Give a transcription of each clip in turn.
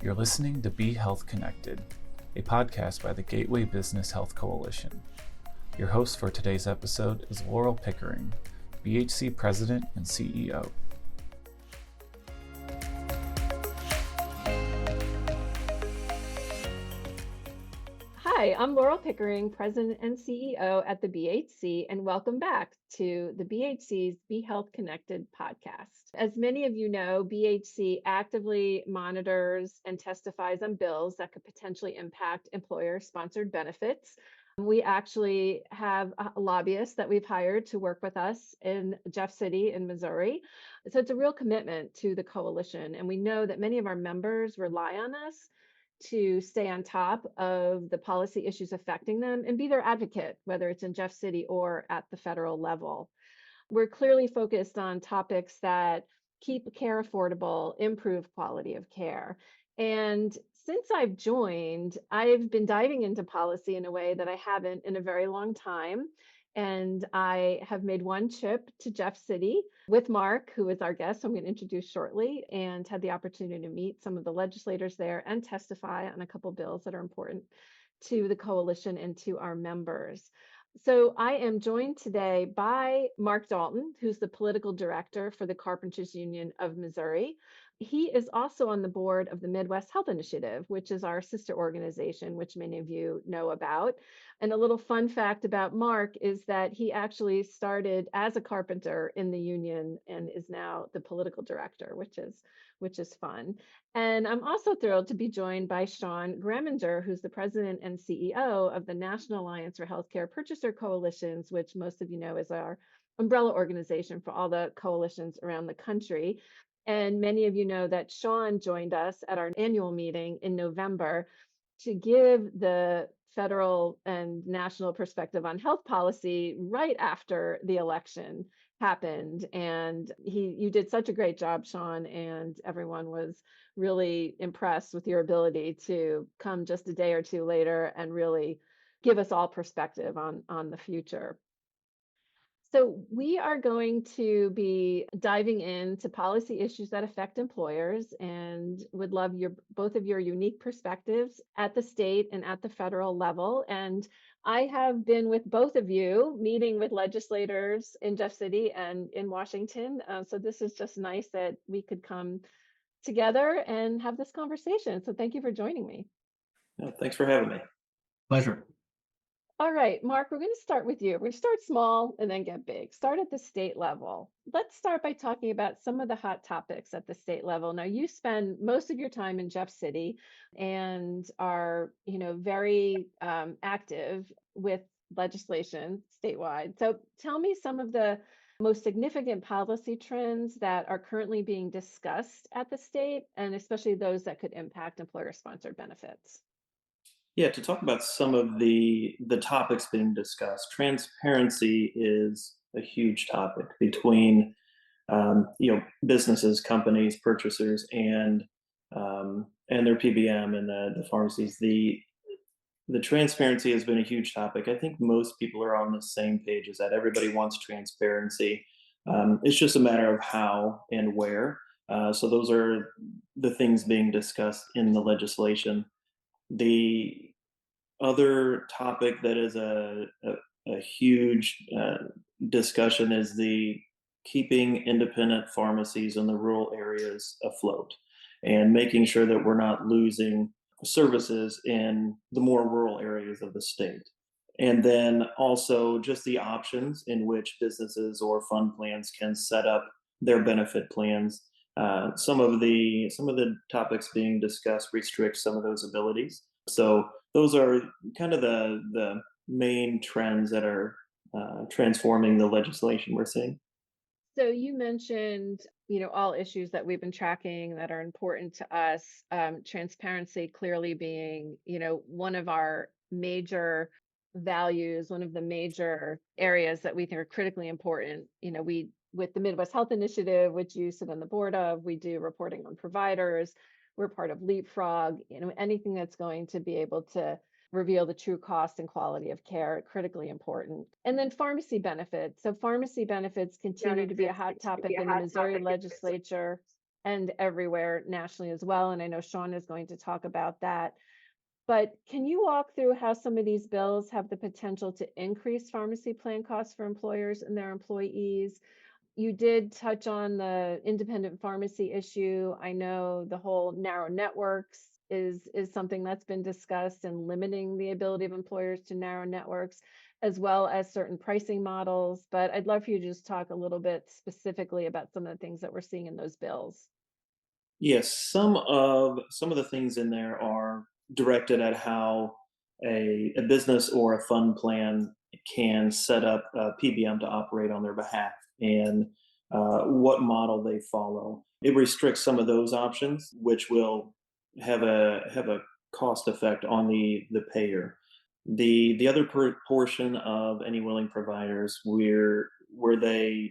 You're listening to Be Health Connected, a podcast by the Gateway Business Health Coalition. Your host for today's episode is Laurel Pickering, BHC President and CEO. Hi, I'm Laurel Pickering, President and CEO at the BHC, and welcome back to the BHC's Be Health Connected podcast. As many of you know, BHC actively monitors and testifies on bills that could potentially impact employer-sponsored benefits. We actually have lobbyists that we've hired to work with us in Jeff City in Missouri. So it's a real commitment to the coalition, and we know that many of our members rely on us to stay on top of the policy issues affecting them and be their advocate, whether it's in Jeff City or at the federal level. We're clearly focused on topics that keep care affordable, improve quality of care. And since I've joined, I've been diving into policy in a way that I haven't in a very long time. And I have made one trip to Jeff City with Mark, who is our guest, who I'm going to introduce shortly, and had the opportunity to meet some of the legislators there and testify on a couple bills that are important to the coalition and to our members. So I am joined today by Mark Dalton, who's the political director for the Carpenters Union of Missouri. He is also on the board of the Midwest Health Initiative, which is our sister organization, which many of you know about. And a little fun fact about Mark is that he actually started as a carpenter in the union and is now the political director, which is fun. And I'm also thrilled to be joined by Sean Greminger, who's the president and CEO of the National Alliance for Healthcare Purchaser Coalitions, which most of you know is our umbrella organization for all the coalitions around the country. And many of you know that Sean joined us at our annual meeting in November to give the federal and national perspective on health policy right after the election happened. And you did such a great job, Sean, and everyone was really impressed with your ability to come just a day or two later and really give us all perspective on the future. So we are going to be diving into policy issues that affect employers and would love both of your unique perspectives at the state and at the federal level. And I have been with both of you meeting with legislators in Jeff City and in Washington. So this is just nice that we could come together and have this conversation. So thank you for joining me. Thanks for having me. Pleasure. All right, Mark, we're going to start with you. We're going to start small and then get big. Start at the state level. Let's start by talking about some of the hot topics at the state level. Now, you spend most of your time in Jeff City and are, very active with legislation statewide. So tell me some of the most significant policy trends that are currently being discussed at the state, and especially those that could impact employer-sponsored benefits. Yeah, to talk about some of the topics being discussed, transparency is a huge topic between businesses, companies, purchasers, and their PBM and the pharmacies. The transparency has been a huge topic. I think most people are on the same page as that. Everybody wants transparency. It's just a matter of how and where. So those are the things being discussed in the legislation. The other topic that is a huge discussion is the keeping independent pharmacies in the rural areas afloat and making sure that we're not losing services in the more rural areas of the state. And then also just the options in which businesses or fund plans can set up their benefit plans. Some of the topics being discussed restrict some of those abilities. So those are kind of the main trends that are transforming the legislation we're seeing. So you mentioned, all issues that we've been tracking that are important to us, transparency clearly being, one of our major values, one of the major areas that we think are critically important. With the Midwest Health Initiative, which you sit on the board of, we do reporting on providers. We're part of Leapfrog, anything that's going to be able to reveal the true cost and quality of care, critically important. And then pharmacy benefits. So pharmacy benefits continue to be a hot topic in the Missouri legislature. and everywhere nationally as well. And I know Sean is going to talk about that. But can you walk through how some of these bills have the potential to increase pharmacy plan costs for employers and their employees? You did touch on the independent pharmacy issue. I know the whole narrow networks is something that's been discussed, and limiting the ability of employers to narrow networks, as well as certain pricing models. But I'd love for you to just talk a little bit specifically about some of the things that we're seeing in those bills. Yes, some of the things in there are directed at how a business or a fund plan can set up a PBM to operate on their behalf, and what model they follow. It restricts some of those options, which will have a cost effect on the payer. The other portion of any willing providers where they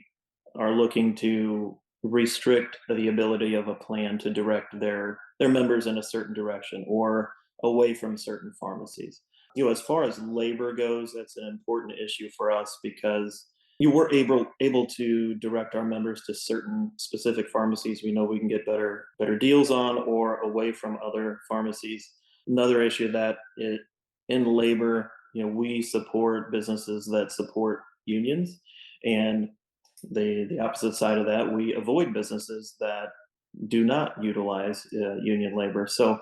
are looking to restrict the ability of a plan to direct their members in a certain direction or away from certain pharmacies. As far as labor goes, that's an important issue for us because you were able to direct our members to certain specific pharmacies we know we can get better deals on, or away from other pharmacies. Another issue that in labor, we support businesses that support unions, and the opposite side of that, we avoid businesses that do not utilize union labor. So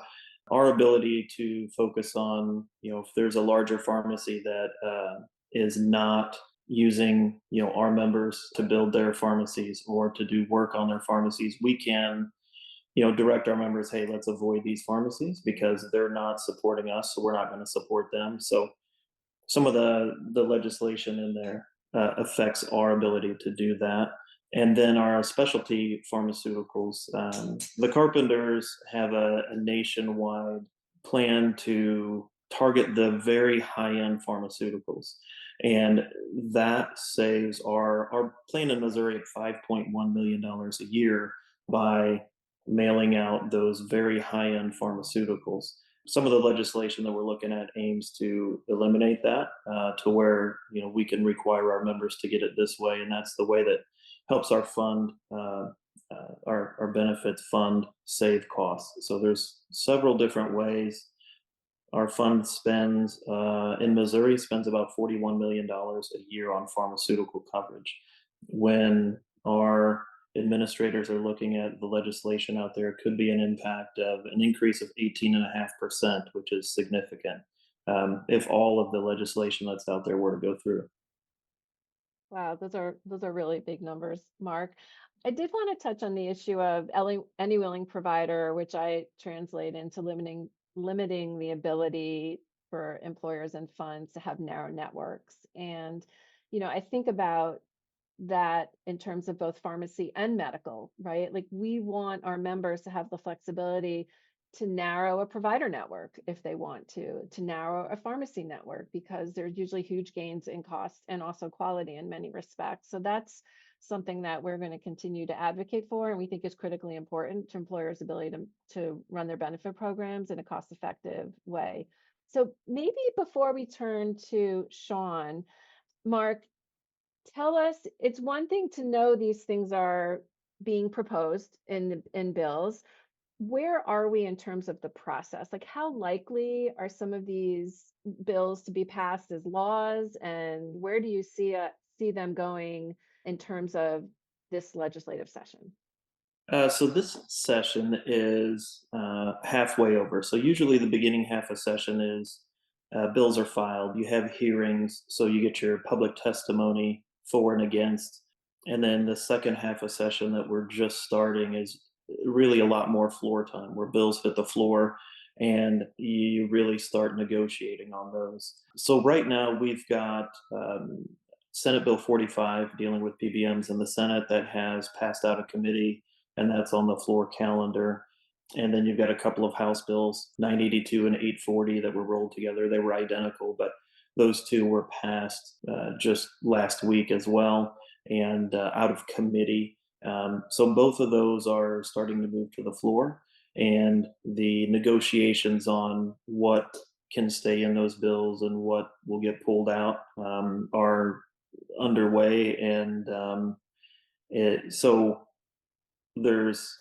our ability to focus on, if there's a larger pharmacy that is not using, our members to build their pharmacies or to do work on their pharmacies, we can, direct our members, hey, let's avoid these pharmacies because they're not supporting us, so we're not going to support them. So some of the legislation in there affects our ability to do that. And then our specialty pharmaceuticals, the Carpenters have a nationwide plan to target the very high end pharmaceuticals. And that saves our plan in Missouri at $5.1 million a year by mailing out those very high end pharmaceuticals. Some of the legislation that we're looking at aims to eliminate that, to where we can require our members to get it this way, and that's the way that helps our fund, our benefits fund, save costs. So there's several different ways. Our fund spends in Missouri spends about $41 million a year on pharmaceutical coverage. When our administrators are looking at the legislation out there, it could be an impact of an increase of 18.5%, which is significant, if all of the legislation that's out there were to go through. Wow, those are really big numbers, Mark. I did want to touch on the issue of any willing provider, which I translate into limiting the ability for employers and funds to have narrow networks. And I think about that in terms of both pharmacy and medical, right? Like, we want our members to have the flexibility to narrow a provider network if they want to narrow a pharmacy network, because there's usually huge gains in cost and also quality in many respects. So that's something that we're going to continue to advocate for, and we think is critically important to employers' ability to run their benefit programs in a cost-effective way. So maybe before we turn to Sean, Mark, tell us, it's one thing to know these things are being proposed in bills. Where are we in terms of the process? Like, how likely are some of these bills to be passed as laws, and where do you see them going in terms of this legislative session? So this session is halfway over. So usually the beginning half of session is bills are filed. You have hearings, so you get your public testimony for and against. And then the second half of session that we're just starting is really a lot more floor time, where bills hit the floor and you really start negotiating on those. So right now we've got Senate Bill 45 dealing with PBMs in the Senate that has passed out of committee, and that's on the floor calendar. And then you've got a couple of House bills, 982 and 840, that were rolled together. They were identical, but those two were passed just last week as well, and out of committee. So both of those are starting to move to the floor, and the negotiations on what can stay in those bills and what will get pulled out are underway. And so there's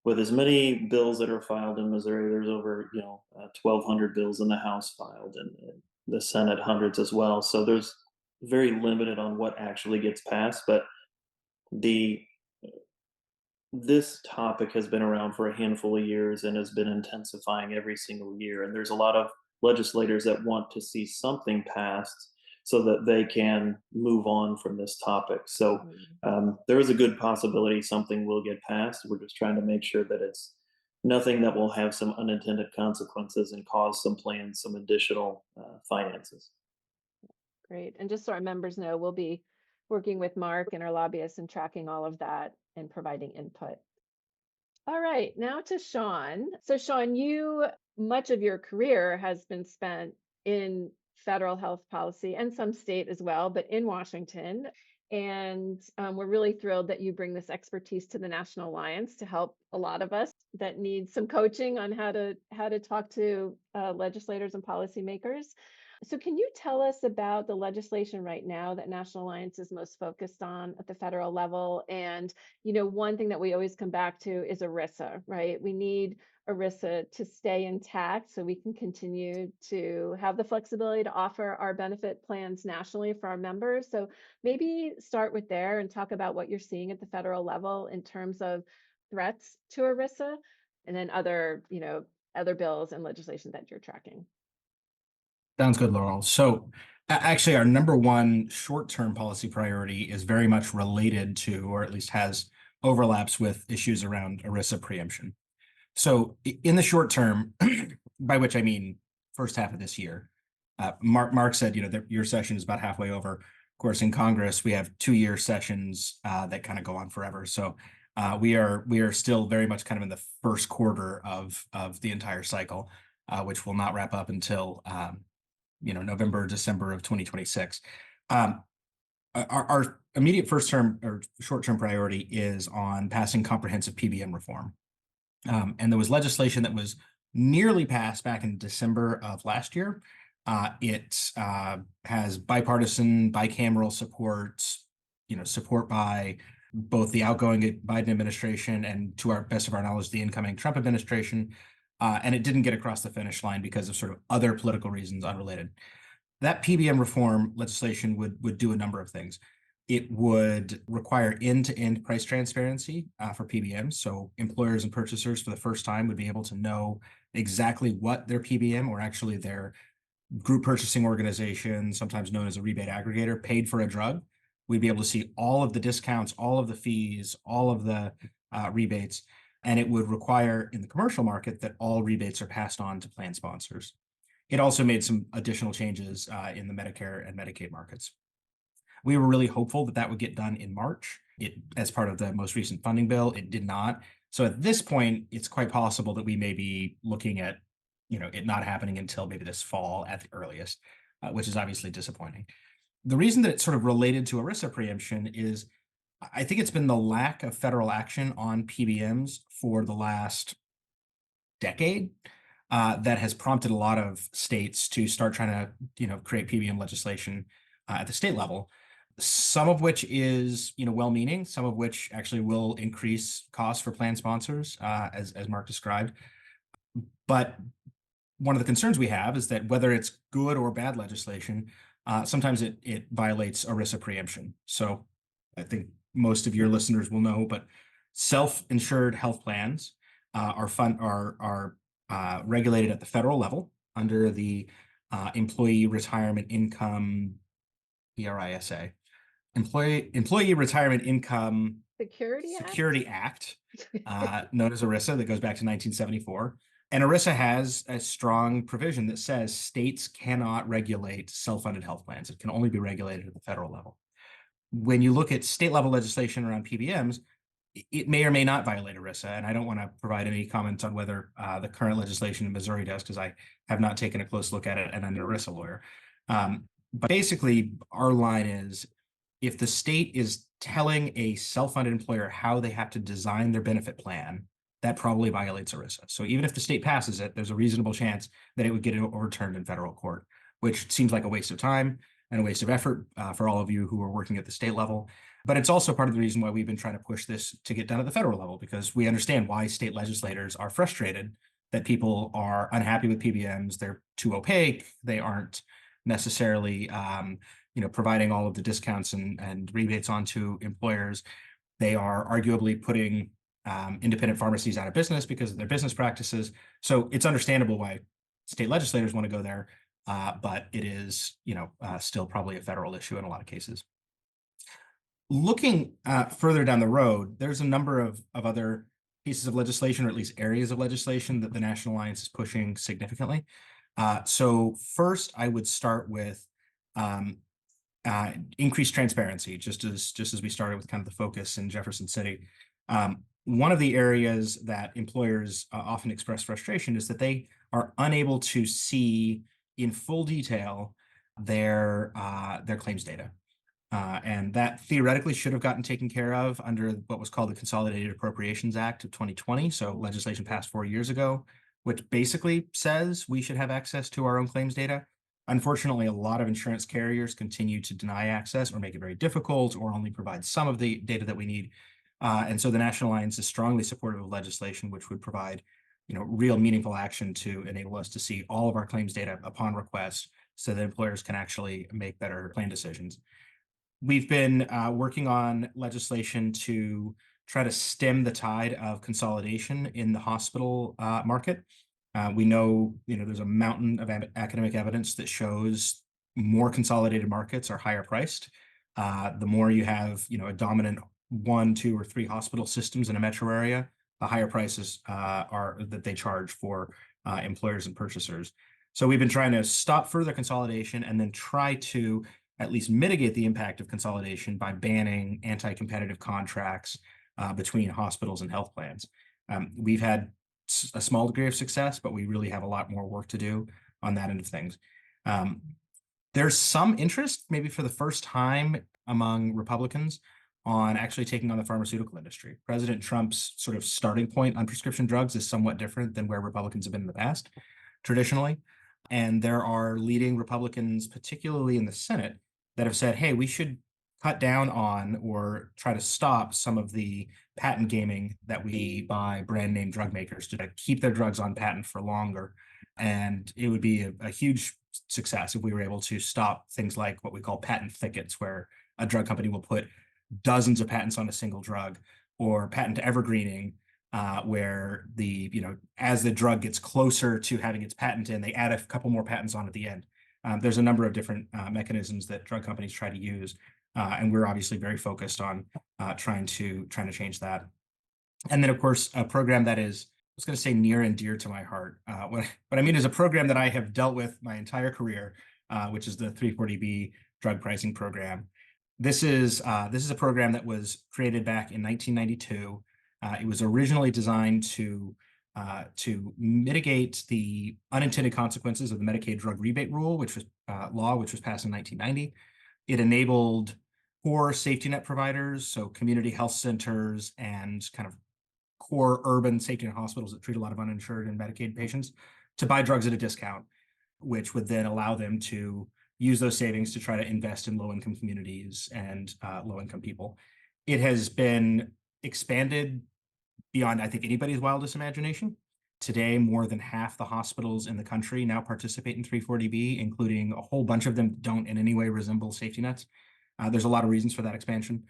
with as many bills that are filed in Missouri, there's over 1,200 bills in the House filed, and the Senate hundreds as well. So there's very limited on what actually gets passed. But the this topic has been around for a handful of years and has been intensifying every single year. And there's a lot of legislators that want to see something passed so that they can move on from this topic. So Mm. there is a good possibility something will get passed. We're just trying to make sure that it's nothing that will have some unintended consequences and cause some plans some additional finances. Great. And just so our members know, we'll be working with Mark and our lobbyists and tracking all of that and providing input. All right, now to Sean. So, Sean, much of your career has been spent in federal health policy and some state as well, but in Washington. And we're really thrilled that you bring this expertise to the National Alliance to help a lot of us that need some coaching on how to talk to legislators and policymakers. So, can you tell us about the legislation right now that National Alliance is most focused on at the federal level? And one thing that we always come back to is ERISA, right? We need ERISA to stay intact so we can continue to have the flexibility to offer our benefit plans nationally for our members. So maybe start with there and talk about what you're seeing at the federal level in terms of threats to ERISA and then other bills and legislation that you're tracking. Sounds good, Laurel. So actually, our number one short-term policy priority is very much related to, or at least has overlaps with issues around ERISA preemption. So in the short term, by which I mean first half of this year, Mark said, that your session is about halfway over. Of course, in Congress, we have 2-year sessions that kind of go on forever. So we are still very much kind of in the first quarter of the entire cycle, which will not wrap up until November, December of 2026. Our immediate first term or short-term priority is on passing comprehensive PBM reform. And there was legislation that was nearly passed back in December of last year. It has bipartisan, bicameral support, support by both the outgoing Biden administration and, to our best of our knowledge, the incoming Trump administration. And it didn't get across the finish line because of sort of other political reasons unrelated. That PBM reform legislation would do a number of things. It would require end-to-end price transparency for PBMs. So employers and purchasers for the first time would be able to know exactly what their PBM, or actually their group purchasing organization, sometimes known as a rebate aggregator, paid for a drug. We'd be able to see all of the discounts, all of the fees, all of the rebates. And it would require in the commercial market that all rebates are passed on to plan sponsors. It also made some additional changes in the Medicare and Medicaid markets. We were really hopeful that would get done in March. As part of the most recent funding bill, it did not. So at this point, it's quite possible that we may be looking at it not happening until maybe this fall at the earliest, which is obviously disappointing. The reason that it's sort of related to ERISA preemption is I think it's been the lack of federal action on PBMs for the last decade that has prompted a lot of states to start trying to, create PBM legislation at the state level. Some of which is, well-meaning, some of which actually will increase costs for plan sponsors, as Mark described. But one of the concerns we have is that whether it's good or bad legislation, sometimes it violates ERISA preemption. So I think most of your listeners will know, but self-insured health plans are regulated at the federal level under the Employee Retirement Income, ERISA, Employee Retirement Income Security Act, known as ERISA, that goes back to 1974. And ERISA has a strong provision that says states cannot regulate self-funded health plans. It can only be regulated at the federal level. When you look at state level legislation around PBMs, it may or may not violate ERISA. And I don't want to provide any comments on whether the current legislation in Missouri does, because I have not taken a close look at it and I'm an ERISA lawyer. But basically, our line is, if the state is telling a self-funded employer how they have to design their benefit plan, that probably violates ERISA. So even if the state passes it, there's a reasonable chance that it would get overturned in federal court, which seems like a waste of time and a waste of effort for all of you who are working at the state level. But it's also part of the reason why we've been trying to push this to get done at the federal level, because we understand why state legislators are frustrated that people are unhappy with PBMs. They're too opaque. They aren't necessarily providing all of the discounts and rebates onto employers. They are arguably putting independent pharmacies out of business because of their business practices. So it's understandable why state legislators want to go there, but it is still probably a federal issue in a lot of cases. Looking further down the road, there's a number of other pieces of legislation, or at least areas of legislation, that the National Alliance is pushing significantly. So first, I would start with increased transparency, just as we started with kind of the focus in Jefferson City. One of the areas that employers often express frustration is that they are unable to see in full detail their claims data. And that theoretically should have gotten taken care of under what was called the Consolidated Appropriations Act of 2020. So legislation passed 4 years ago, which basically says we should have access to our own claims data. Unfortunately, a lot of insurance carriers continue to deny access or make it very difficult or only provide some of the data that we need. And so the National Alliance is strongly supportive of legislation which would provide real meaningful action to enable us to see all of our claims data upon request so that employers can actually make better plan decisions. We've been working on legislation to try to stem the tide of consolidation in the hospital market. We know, there's a mountain of academic evidence that shows more consolidated markets are higher priced. The more you have, a dominant 1, 2, or 3 hospital systems in a metro area, the higher prices are that they charge for employers and purchasers. So we've been trying to stop further consolidation and then try to at least mitigate the impact of consolidation by banning anti-competitive contracts between hospitals and health plans. We've had a small degree of success, but we really have a lot more work to do on that end of things. There's some interest, maybe for the first time among Republicans, on actually taking on the pharmaceutical industry. President Trump's sort of starting point on prescription drugs is somewhat different than where Republicans have been in the past, traditionally. And there are leading Republicans, particularly in the Senate, that have said, hey, we should cut down on or try to stop some of the patent gaming that we buy brand name drug makers to keep their drugs on patent for longer. And it would be a huge success if we were able to stop things like what we call patent thickets, where a drug company will put dozens of patents on a single drug, or patent evergreening, where as the drug gets closer to having its patent in, they add a couple more patents on at the end. There's a number of different mechanisms that drug companies try to use, and we're obviously very focused on trying to change that. And then, of course, a program that is, I was going to say, near and dear to my heart. What I mean is a program that I have dealt with my entire career, which is the 340B drug pricing program. This is a program that was created back in 1992. It was originally designed to mitigate the unintended consequences of the Medicaid drug rebate rule, which was passed in 1990. It enabled core safety net providers, so community health centers and kind of core urban safety net hospitals that treat a lot of uninsured and Medicaid patients, to buy drugs at a discount, which would then allow them to use those savings to try to invest in low-income communities and low-income people. It has been expanded beyond, I think, anybody's wildest imagination. Today, more than half the hospitals in the country now participate in 340B, including a whole bunch of them don't in any way resemble safety nets. There's a lot of reasons for that expansion.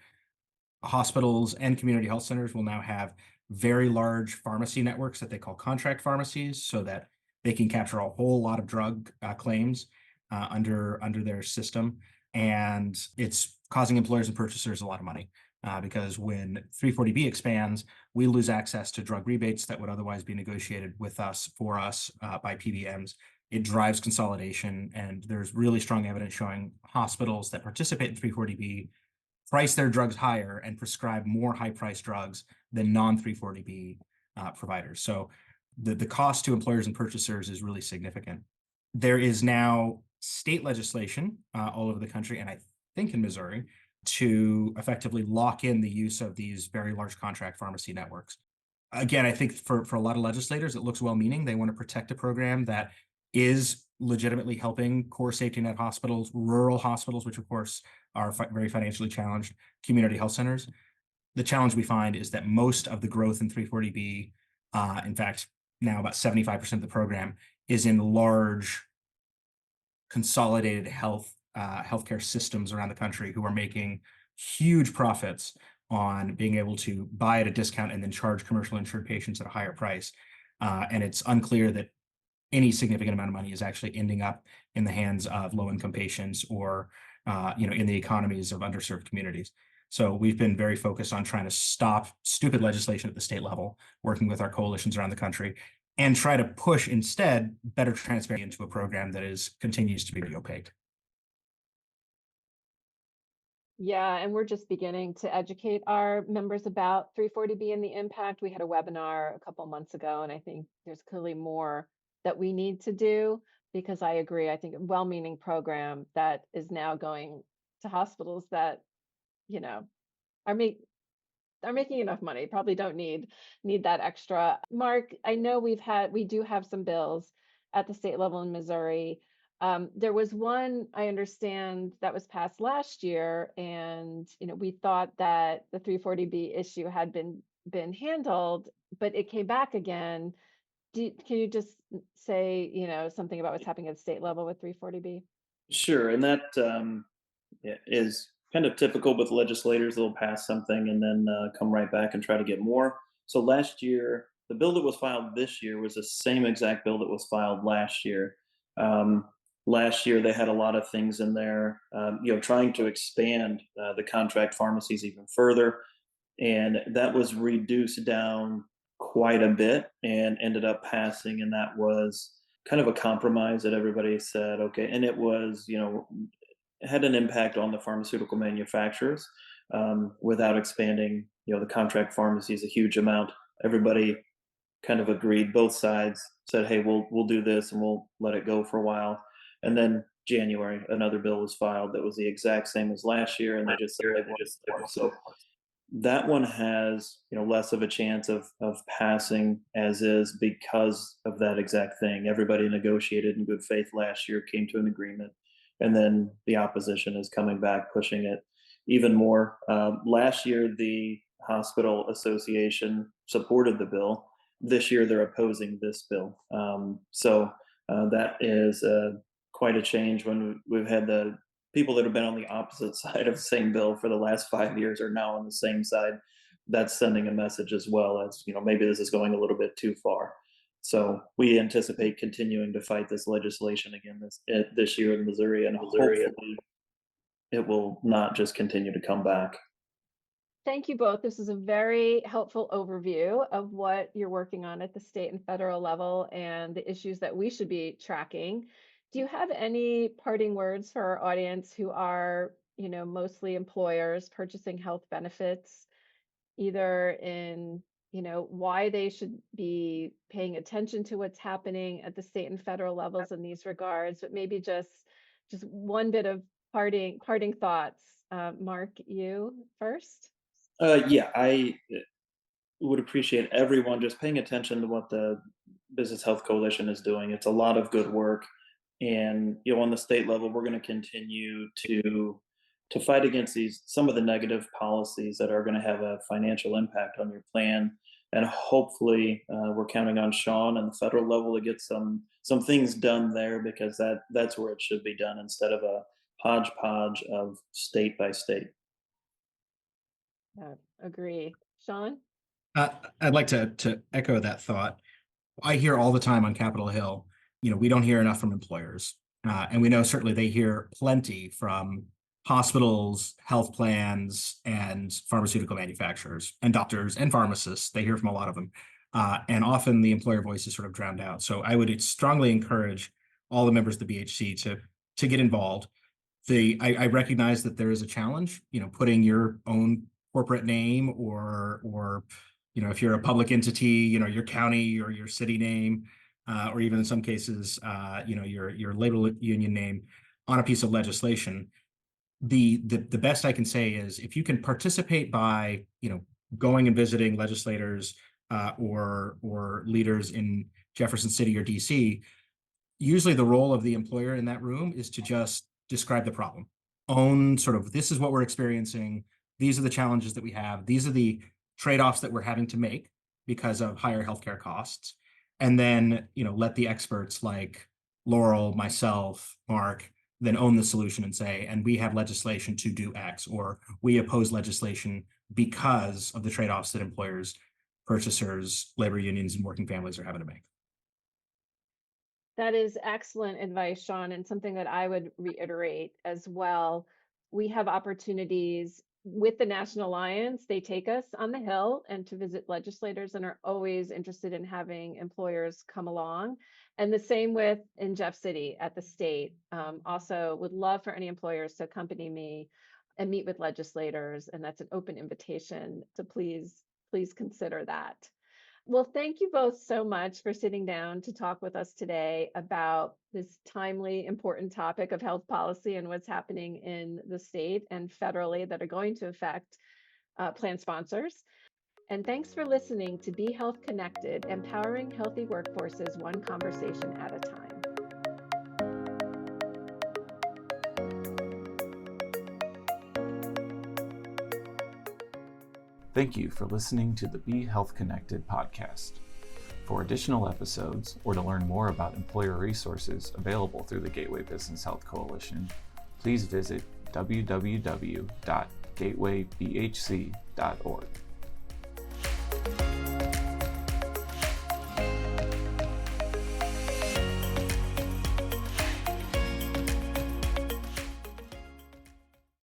Hospitals and community health centers will now have very large pharmacy networks that they call contract pharmacies, so that they can capture a whole lot of drug claims under their system. And it's causing employers and purchasers a lot of money. Because when 340B expands, we lose access to drug rebates that would otherwise be negotiated with us, for us, by PBMs. It drives consolidation, and there's really strong evidence showing hospitals that participate in 340B price their drugs higher and prescribe more high-priced drugs than non-340B providers. So the cost to employers and purchasers is really significant. There is now state legislation all over the country, and I think in Missouri, to effectively lock in the use of these very large contract pharmacy networks. Again, I think for a lot of legislators, it looks well-meaning. They want to protect a program that is legitimately helping core safety net hospitals, rural hospitals, which of course are very financially challenged, community health centers. The challenge we find is that most of the growth in 340B, in fact, now about 75% of the program, is in large consolidated healthcare systems around the country who are making huge profits on being able to buy at a discount and then charge commercial insured patients at a higher price. And it's unclear that any significant amount of money is actually ending up in the hands of low-income patients or in the economies of underserved communities. So we've been very focused on trying to stop stupid legislation at the state level, working with our coalitions around the country, and try to push instead better transparency into a program that continues to be opaque. Yeah, and we're just beginning to educate our members about 340B and the impact. We had a webinar a couple months ago, and I think there's clearly more that we need to do, because I agree. I think a well-meaning program that is now going to hospitals that, are making enough money, probably don't need that extra. Mark, I know we do have some bills at the state level in Missouri. There was one, I understand, that was passed last year, and we thought that the 340B issue had been handled, but it came back again. Can you just say, something about what's happening at the state level with 340B? Sure, and that is kind of typical with legislators. They'll pass something and then come right back and try to get more. So last year, the bill that was filed this year was the same exact bill that was filed last year. Last year, they had a lot of things in there, trying to expand the contract pharmacies even further, and that was reduced down quite a bit and ended up passing. And that was kind of a compromise that everybody said, okay, and it was, had an impact on the pharmaceutical manufacturers without expanding, the contract pharmacies a huge amount. Everybody kind of agreed. Both sides said, "Hey, we'll do this and we'll let it go for a while." And then January, another bill was filed that was the exact same as last year, and they just said they wanted more. So that one has, less of a chance of passing as is because of that exact thing. Everybody negotiated in good faith last year, came to an agreement, and then the opposition is coming back pushing it even more. Last year, the hospital association supported the bill. This year, they're opposing this bill. So that is quite a change when we've had the people that have been on the opposite side of the same bill for the last 5 years are now on the same side. That's sending a message as well as, maybe this is going a little bit too far. So we anticipate continuing to fight this legislation again this year in Missouri, and hopefully it will not just continue to come back. Thank you both. This is a very helpful overview of what you're working on at the state and federal level and the issues that we should be tracking. Do you have any parting words for our audience who are, mostly employers purchasing health benefits, either in, why they should be paying attention to what's happening at the state and federal levels in these regards, but maybe just one bit of parting thoughts. Mark, you first. Yeah, I would appreciate everyone just paying attention to what the Business Health Coalition is doing. It's a lot of good work, and on the state level, we're going to continue to fight against some of the negative policies that are going to have a financial impact on your plan. And hopefully, we're counting on Sean and the federal level to get some things done there, because that's where it should be done instead of a hodgepodge of state by state. Yeah, agree. Sean? I'd like to echo that thought. I hear all the time on Capitol Hill, we don't hear enough from employers. And we know certainly they hear plenty from hospitals, health plans, and pharmaceutical manufacturers, and doctors and pharmacists. They hear from a lot of them. And often the employer voice is sort of drowned out. So I would strongly encourage all the members of the BHC to get involved. I recognize that there is a challenge, putting your own corporate name or if you're a public entity, your county or your city name, or even in some cases, your labor union name on a piece of legislation. The best I can say is if you can participate by, going and visiting legislators or leaders in Jefferson City or DC, usually the role of the employer in that room is to just describe the problem, own sort of, this is what we're experiencing. These are the challenges that we have. These are the trade-offs that we're having to make because of higher healthcare costs. And then, let the experts like Laurel, myself, Mark, then own the solution and say, and we have legislation to do X, or we oppose legislation because of the trade-offs that employers, purchasers, labor unions, and working families are having to make. That is excellent advice, Sean, and something that I would reiterate as well. We have opportunities with the National Alliance. They take us on the Hill and to visit legislators and are always interested in having employers come along. And the same with in Jeff City at the state. Also would love for any employers to accompany me and meet with legislators. And that's an open invitation. So please consider that. Well, thank you both so much for sitting down to talk with us today about this timely, important topic of health policy and what's happening in the state and federally that are going to affect plan sponsors. And thanks for listening to Be Health Connected, empowering healthy workforces one conversation at a time. Thank you for listening to the Be Health Connected podcast. For additional episodes or to learn more about employer resources available through the Gateway Business Health Coalition, please visit www.gatewaybhc.org.